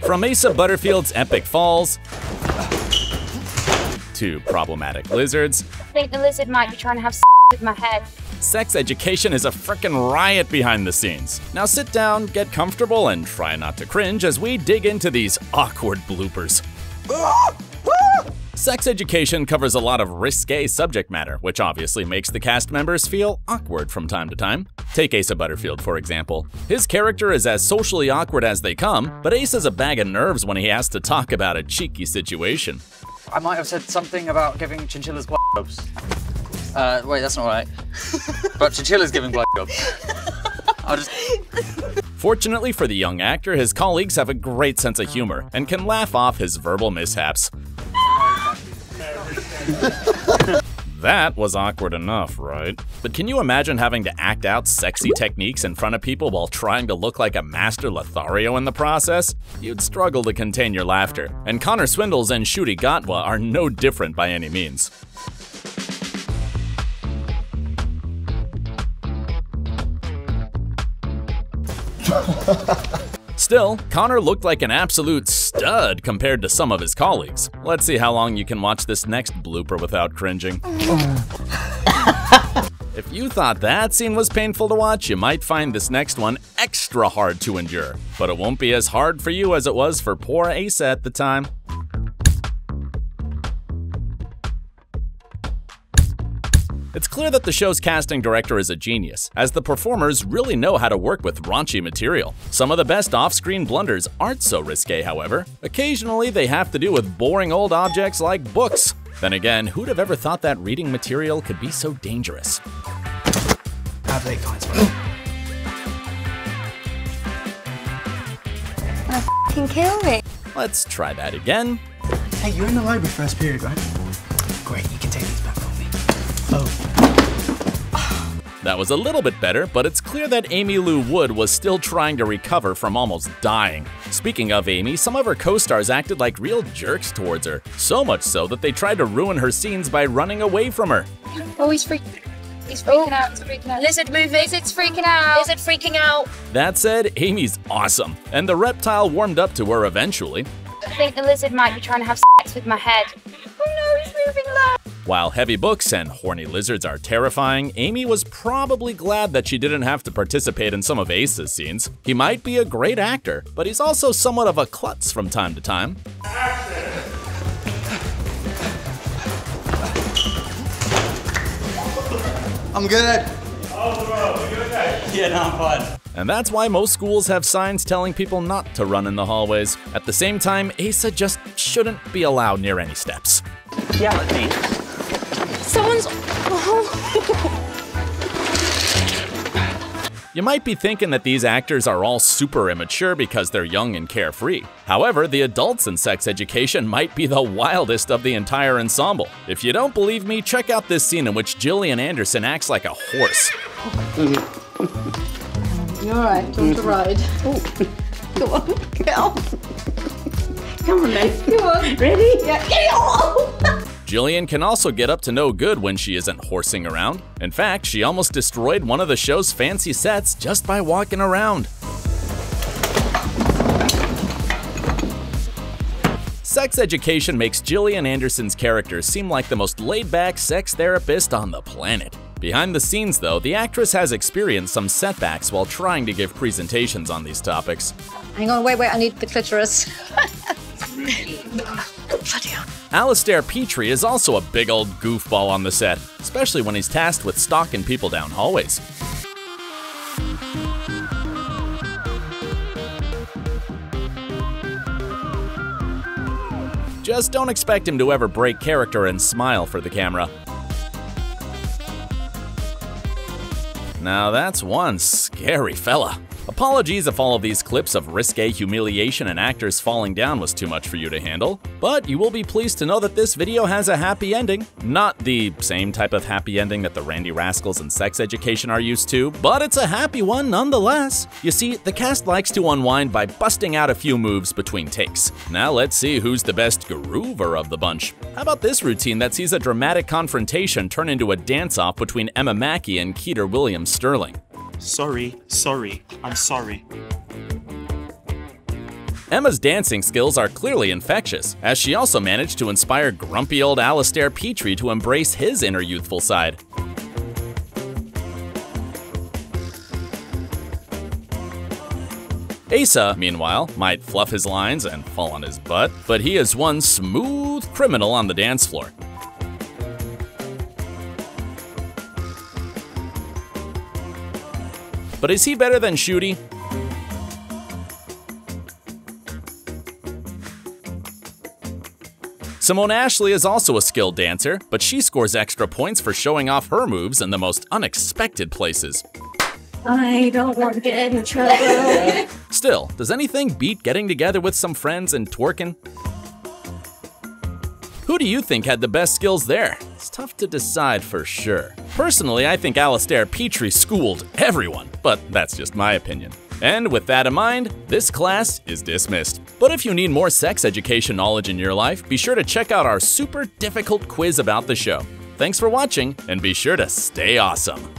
From Asa Butterfield's epic falls to problematic lizards, I think the lizard might be trying to have with my head. Sex Education is a frickin' riot behind the scenes. Now sit down, get comfortable, and try not to cringe as we dig into these awkward bloopers. Sex Education covers a lot of risque subject matter, which obviously makes the cast members feel awkward from time to time. Take Asa Butterfield, for example. His character is as socially awkward as they come, but Asa's a bag of nerves when he has to talk about a cheeky situation. I might have said something about giving chinchillas blowjobs. Wait, that's not right. But chinchillas giving blowjobs. I'll just... Fortunately for the young actor, his colleagues have a great sense of humor and can laugh off his verbal mishaps. That was awkward enough, right? But can you imagine having to act out sexy techniques in front of people while trying to look like a master Lothario in the process? You'd struggle to contain your laughter, and Connor Swindles and Ncuti Gatwa are no different by any means. Still, Connor looked like an absolute stud compared to some of his colleagues. Let's see how long you can watch this next blooper without cringing. If you thought that scene was painful to watch, you might find this next one extra hard to endure. But it won't be as hard for you as it was for poor Asa at the time. It's clear that the show's casting director is a genius, as the performers really know how to work with raunchy material. Some of the best off-screen blunders aren't so risque, however. Occasionally, they have to do with boring old objects like books. Then again, who'd have ever thought that reading material could be so dangerous? How do they find F***ing kill me. Let's try that again. Hey, you're in the library first period, right? Great, you can take these back for me. Oh. That was a little bit better, but it's clear that Amy Lou Wood was still trying to recover from almost dying. Speaking of Amy, some of her co-stars acted like real jerks towards her, so much so that they tried to ruin her scenes by running away from her. Oh, he's freaking out. He's freaking out. Lizard moving. Lizard's freaking out. Lizard freaking out. That said, Amy's awesome, and the reptile warmed up to her eventually. I think the lizard might be trying to have sex with my head. Oh no, he's moving low. While heavy books and horny lizards are terrifying, Amy was probably glad that she didn't have to participate in some of Asa's scenes. He might be a great actor, but he's also somewhat of a klutz from time to time. I'm good. Yeah, no, I'm fine. And that's why most schools have signs telling people not to run in the hallways. At the same time, Asa just shouldn't be allowed near any steps. Yeah, let me. Someone's... You might be thinking that these actors are all super immature because they're young and carefree. However, the adults in Sex Education might be the wildest of the entire ensemble. If you don't believe me, check out this scene in which Gillian Anderson acts like a horse. You alright? Do you want to ride? Oh, go on, get off. Come on then. Come on. Ready? Yeah, get off! Gillian can also get up to no good when she isn't horsing around. In fact, she almost destroyed one of the show's fancy sets just by walking around. Sex Education makes Gillian Anderson's character seem like the most laid-back sex therapist on the planet. Behind the scenes, though, the actress has experienced some setbacks while trying to give presentations on these topics. Hang on, wait, I need the clitoris. Alastair Petrie is also a big old goofball on the set, especially when he's tasked with stalking people down hallways. Just don't expect him to ever break character and smile for the camera. Now that's one scary fella. Apologies if all of these clips of risque humiliation and actors falling down was too much for you to handle, but you will be pleased to know that this video has a happy ending. Not the same type of happy ending that the Randy Rascals and Sex Education are used to, but it's a happy one nonetheless. You see, the cast likes to unwind by busting out a few moves between takes. Now let's see who's the best groover of the bunch. How about this routine that sees a dramatic confrontation turn into a dance-off between Emma Mackey and Keter Williams Sterling? Sorry, I'm sorry. Emma's dancing skills are clearly infectious, as she also managed to inspire grumpy old Alastair Petrie to embrace his inner youthful side. Asa, meanwhile, might fluff his lines and fall on his butt, but he is one smooth criminal on the dance floor. But is he better than Ncuti? Simone Ashley is also a skilled dancer, but she scores extra points for showing off her moves in the most unexpected places. I don't want to get in trouble. Still, does anything beat getting together with some friends and twerking? Who do you think had the best skills there? It's tough to decide for sure. Personally, I think Alastair Petrie schooled everyone, but that's just my opinion. And with that in mind, this class is dismissed. But if you need more sex education knowledge in your life, be sure to check out our super difficult quiz about the show. Thanks for watching, and be sure to stay awesome.